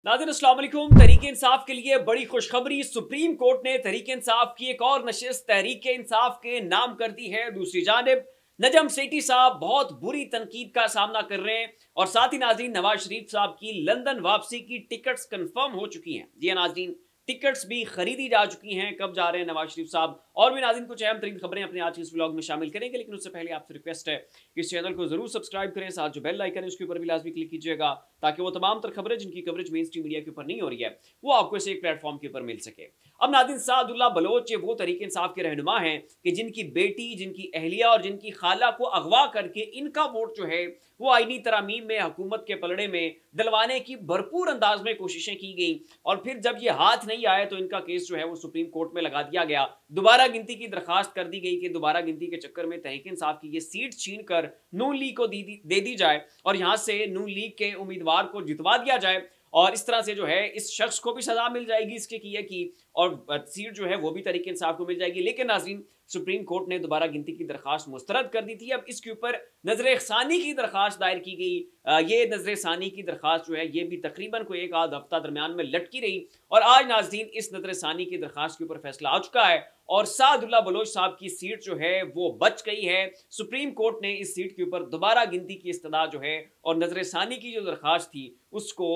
नाज़रीन अस्सलाम वालेकुम। तहरीक इंसाफ के लिए बड़ी खुशखबरी। सुप्रीम कोर्ट ने तहरीक इंसाफ की एक और नशिस्त तहरीक इंसाफ के नाम कर दी है। दूसरी जानिब नजम सेठी साहब बहुत बुरी तनकीद का सामना कर रहे हैं और साथ ही नाज़रीन नवाज शरीफ साहब की लंदन वापसी की टिकट्स कंफर्म हो चुकी हैं। जी नाज़रीन, टिकट्स भी खरीदी जा चुकी हैं। कब जा रहे हैं नवाज शरीफ साहब, और भी नाज़रीन कुछ अहम तरीन खबरें अपने आज के इस व्लॉग में शामिल करेंगे, लेकिन उससे पहले आपसे रिक्वेस्ट है कि इस चैनल को जरूर सब्सक्राइब करें, साथ जो बेल आइकन है उसके ऊपर भी लाजमी क्लिक कीजिएगा ताकि वो तमाम तर खबरें जिनकी कवरेज मेन स्ट्रीम मीडिया के ऊपर नहीं हो रही है वो आपको इसे एक प्लेटफॉर्म के ऊपर मिल सके। अब नाज़रीन, सादुल्लाह बलोच ये वो तहरीक इंसाफ के रहनुमा हैं कि जिनकी बेटी, जिनकी अहलिया और जिनकी खाला को अगवा करके इनका वोट जो है वो आईनी तरामीम में हुकूमत के पलड़े में डलवाने की भरपूर अंदाज में कोशिशें की गई और फिर जब ये हाथ नहीं आए तो इनका केस जो है वो सुप्रीम कोर्ट में लगा दिया गया। दोबारा गिनती की दरखास्त कर दी गई कि दोबारा गिनती के चक्कर में तहरीक इंसाफ की ये सीट छीन कर नून लीग को दे दी जाए और यहां से नून लीग के उम्मीदवार को जितवा दिया जाए और इस तरह से जो है इस शख्स को भी सजा मिल जाएगी इसके किए की और सीट जो है वो भी तहरीक इंसाफ को मिल जाएगी। लेकिन नाज़रीन, सुप्रीम कोर्ट ने दोबारा गिनती की दरखास्त मुस्तरद कर दी थी। अब इसके ऊपर नजर-ए-ख़सानी की दरखास्त दायर की गई। ये नजर-ए-ख़सानी की दरखास्त जो है ये भी तकरीबन कोई एक आध हफ्ता दरमियान में लटकी रही और आज नाज़रीन इस नजर-ए-ख़सानी की दरखास्त के ऊपर फैसला आ चुका है और सादुल्लाह बलोच साहब की सीट जो है वो बच गई है। सुप्रीम कोर्ट ने इस सीट के ऊपर दोबारा गिनती की इस्तदा जो है और नजर-ए-ख़सानी की जो दरखास्त थी उसको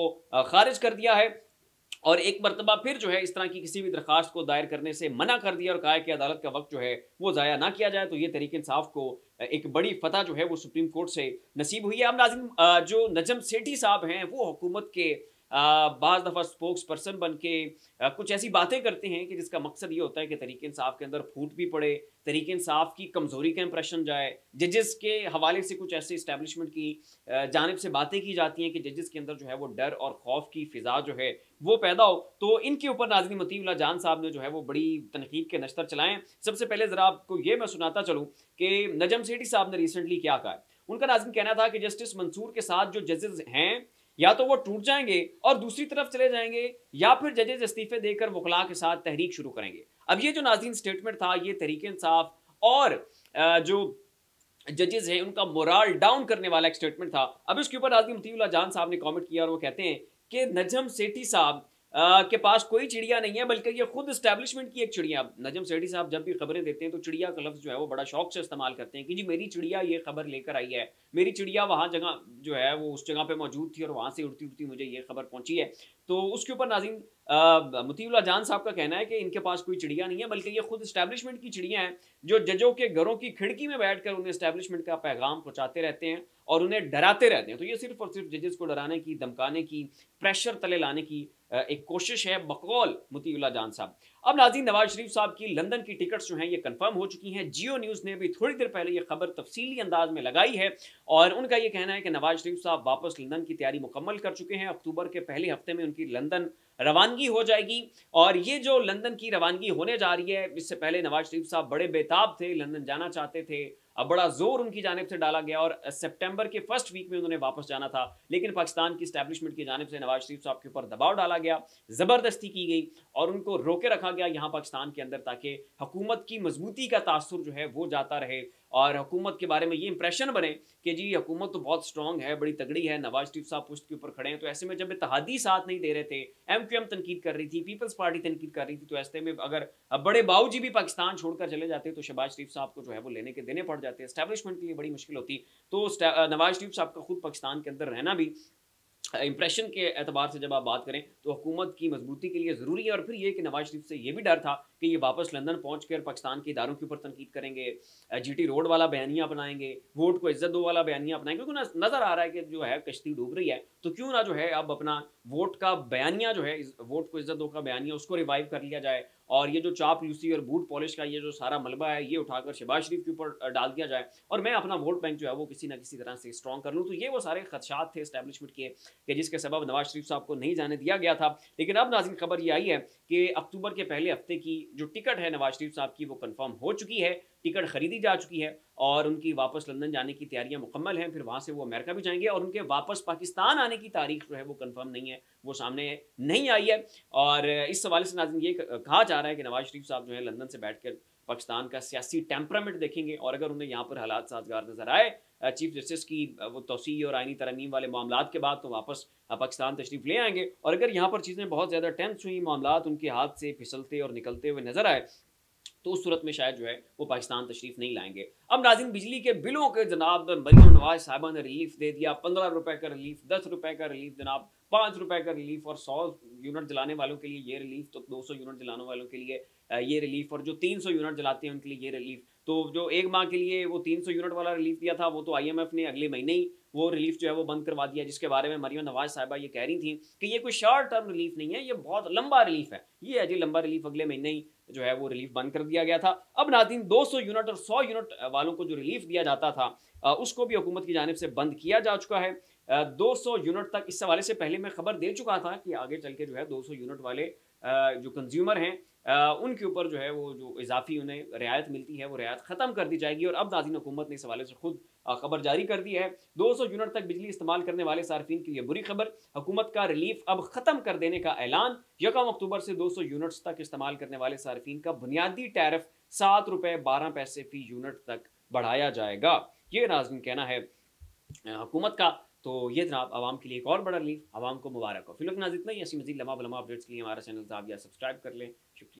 खारिज कर दिया है और एक मरतबा फिर जो है इस तरह की किसी भी दरखास्त को दायर करने से मना कर दिया और कहा कि अदालत का वक्त जो है वो ज़ाया ना किया जाए। तो ये तहरीक इंसाफ को एक बड़ी फतह जो है वो सुप्रीम कोर्ट से नसीब हुई है। अब नाज़रीन, जो नजम सेठी साहब हैं वो हुकूमत के बाज़ दफ़ा स्पोक्स पर्सन बन के कुछ ऐसी बातें करते हैं कि जिसका मकसद ये होता है कि तहरीक इंसाफ के अंदर फूट भी पड़े, तहरीक इंसाफ की कमज़ोरी का इंप्रेशन जाए। जजेस के हवाले से कुछ ऐसे इस्टेब्लिशमेंट की जानिब से बातें की जाती हैं कि जजेस के अंदर जो है वो डर और खौफ की फ़िज़ा जो है वो पैदा हो। तो इनके ऊपर नाज़रीन मतीउल्लाह जान साहब ने जो है वो बड़ी तनकीद के नश्तर चलाएँ। सबसे पहले ज़रा आपको ये मैं सुनाता चलूँ कि नजम सेठी साहब ने रिसेंटली क्या कहा है। उनका नाज़रीन कहना था कि जस्टिस मंसूर के साथ जो जजेस हैं या तो वो टूट जाएंगे और दूसरी तरफ चले जाएंगे या फिर जजेस इस्तीफे देकर वकला के साथ तहरीक शुरू करेंगे। अब ये जो नाज़रीन स्टेटमेंट था ये तहरीक इंसाफ और जो जजेस हैं उनका मोराल डाउन करने वाला एक स्टेटमेंट था। अब इसके ऊपर नाज़रीन मतीउल्लाह जान साहब ने कमेंट किया और वो कहते हैं कि नजम सेठी साहब के पास कोई चिड़िया नहीं है बल्कि ये खुद एस्टैब्लिशमेंट की एक चिड़िया। नजम सेठी साहब जब भी खबरें देते हैं तो चिड़िया का लफ्ज़ जो है वो बड़ा शौक से इस्तेमाल करते हैं कि जी मेरी चिड़िया ये खबर लेकर आई है, मेरी चिड़िया वहाँ जगह जो है वो उस जगह पे मौजूद थी और वहाँ से उड़ती उड़ती मुझे ये खबर पहुंची है। तो उसके ऊपर नाज़रीन मतीउल्लाह जान साहब का कहना है कि इनके पास कोई चिड़िया नहीं है बल्कि ये खुद एस्टैब्लिशमेंट की चिड़िया हैं जो जजों के घरों की खिड़की में बैठकर उन्हें एस्टैब्लिशमेंट का पैगाम पहुंचाते रहते हैं और उन्हें डराते रहते हैं। तो ये सिर्फ और सिर्फ जजेस को डराने की, धमकाने की, प्रेशर तले लाने की एक कोशिश है बकौल मतीउल्लाह जान साहब। अब नाज़रीन, नवाज शरीफ साहब की लंदन की टिकट्स जो हैं ये कंफर्म हो चुकी हैं। जियो न्यूज़ ने भी थोड़ी देर पहले ये खबर तफसीली अंदाज में लगाई है और उनका ये कहना है कि नवाज शरीफ साहब वापस लंदन की तैयारी मुकम्मल कर चुके हैं। अक्टूबर के पहले हफ्ते में उनकी लंदन रवानगी हो जाएगी और ये जो लंदन की रवानगी होने जा रही है, इससे पहले नवाज शरीफ साहब बड़े बेताब थे, लंदन जाना चाहते थे। अब बड़ा जोर उनकी जानिब से डाला गया और सितंबर के फर्स्ट वीक में उन्होंने वापस जाना था, लेकिन पाकिस्तान की एस्टैब्लिशमेंट की जानिब से नवाज शरीफ साहब के ऊपर दबाव डाला गया, ज़बरदस्ती की गई और उनको रोके रखा गया यहाँ पाकिस्तान के अंदर ताकि हुकूमत की मजबूती का तासुर जो है वो जाता रहे और हुकूमत के बारे में ये इंप्रेशन बने कि जी हुकूमत तो बहुत स्ट्रॉन्ग है, बड़ी तगड़ी है, नवाज शरीफ साहब पुश्त के ऊपर खड़े हैं। तो ऐसे में जब इत्तेहादी साथ नहीं दे रहे थे, MQM तनकीद कर रही थी, पीपल्स पार्टी तनकीद कर रही थी, तो ऐसे में अगर बड़े बाऊजी भी पाकिस्तान छोड़कर चले जाते तो शहबाज शरीफ साहब को जो है वो लेने के देने पड़ जाते, एस्टैब्लिशमेंट के लिए बड़ी मुश्किल होती। तो नवाज शरीफ साहब का खुद पाकिस्तान के अंदर रहना भी इंप्रेशन के एतबार से जब आप बात करें तो हुकूमत की मजबूती के लिए ज़रूरी है और फिर ये कि नवाज शरीफ से ये भी डर था कि ये वापस लंदन पहुँच कर पाकिस्तान के इदारों के ऊपर तनकीद करेंगे, GT रोड वाला बयानिया अपनाएंगे, वोट को इज्जत दो वाला बयानिया अपनाएंगे, क्योंकि नज़र आ रहा है कि जो है कश्ती डूब रही है तो क्यों ना जो है अब अपना वोट का बयानिया जो है, वोट को इज्जत दो का बयानिया उसको रिवाइव कर लिया जाए और ये जो चाप लूसी और बूट पॉलिश का ये जो सारा मलबा है ये उठाकर शहबाज शरीफ के ऊपर डाल दिया जाए और मैं अपना वोट बैंक जो है वो किसी ना किसी तरह से स्ट्रॉन्ग कर लूँ। तो ये वो सारे खदशात थे एस्टैब्लिशमेंट के कि जिसके सबब नवाज शरीफ साहब को नहीं जाने दिया गया था। लेकिन अब नाज़रीन खबर ये आई है कि अक्टूबर के पहले हफ्ते की जो टिकट है नवाज शरीफ साहब की वो कन्फर्म हो चुकी है, टिकट खरीदी जा चुकी है और उनकी वापस लंदन जाने की तैयारियां मुकम्मल हैं। फिर वहाँ से वो अमेरिका भी जाएंगे और उनके वापस पाकिस्तान आने की तारीख जो है वो कंफर्म नहीं है, वो सामने नहीं आई है। और इस हवाले से नाज़रीन ये कहा जा रहा है कि नवाज शरीफ साहब जो है लंदन से बैठकर पाकिस्तान का सियासी टेम्परामेंट देखेंगे और अगर उन्हें यहाँ पर हालात साजगार नजर आए चीफ जस्टिस की वो तौसी और आइनी तरमीम वाले मामलात के बाद तो वापस पाकिस्तान तशरीफ ले आएंगे। और अगर यहाँ पर चीज़ें बहुत ज़्यादा टेंस हुई, मामलात उनके हाथ से फिसलते और निकलते हुए नजर आए, तो उस सूरत में शायद जो है वो पाकिस्तान तशरीफ नहीं लाएंगे। अब नाज़रीन, बिजली के बिलों के जनाब मरीम नवाज साहिबा ने रिलीफ दे दिया। 15 रुपए का रिलीफ, 10 रुपए का रिलीफ जनाब, 5 रुपए का रिलीफ, और 100 यूनिट जलाने वालों के लिए ये रिलीफ, तो 200 यूनिट जलाने वालों के लिए ये रिलीफ, और जो 300 यूनिट जलाते हैं उनके लिए ये रिलीफ। तो जो एक माह के लिए वो 300 यूनिट वाला रिलीफ दिया था, वो तो IMF ने अगले महीने ही वो रिलीफ जो है वो बंद करवा दिया, जिसके बारे में मरीम नवाज साहिबा ये कह रही थी कि ये कोई शॉर्ट टर्म रिलीफ नहीं है, ये बहुत लंबा रिलीफ है। ये है जी लंबा रिलीफ, अगले महीने ही जो है वो रिलीफ बंद कर दिया गया था। अब नाज़रीन, 200 यूनिट और 100 यूनिट वालों को जो रिलीफ दिया जाता था उसको भी हुकूमत की जानिब से बंद किया जा चुका है। 200 यूनिट तक, इस हवाले से पहले मैं खबर दे चुका था कि आगे चल के जो है 200 यूनिट वाले जो कंज्यूमर हैं उनके ऊपर जो है वो जो इजाफी उन्हें रियायत मिलती है वो रियायत ख़त्म कर दी जाएगी। और अब नाज़रीन, हुकूमत ने इस हवाले से खुद खबर जारी कर दी है। 200 यूनिट तक बिजली इस्तेमाल करने वाले सार्फिन के लिए बुरी खबर, हुकूमत का रिलीफ अब ख़त्म कर देने का ऐलान। 1 अक्टूबर से 200 यूनिट्स तक इस्तेमाल करने वाले सार्फिन का बुनियादी टैरिफ 7 रुपये 12 पैसे फ़ी यूनिट तक बढ़ाया जाएगा। ये नाज़रीन कहना है हुकूमत का। तो ये जनाब आवाम के लिए एक और बड़ा रिलीफ, आवाम को मुबारक हो। फिलहाल नाज़रीन इतना ही। ऐसी मज़ीद लम्हा बलम्हा अपडेट्स के लिए हमारा चैनल आप या सब्सक्राइब कर लें। शुक्रिया।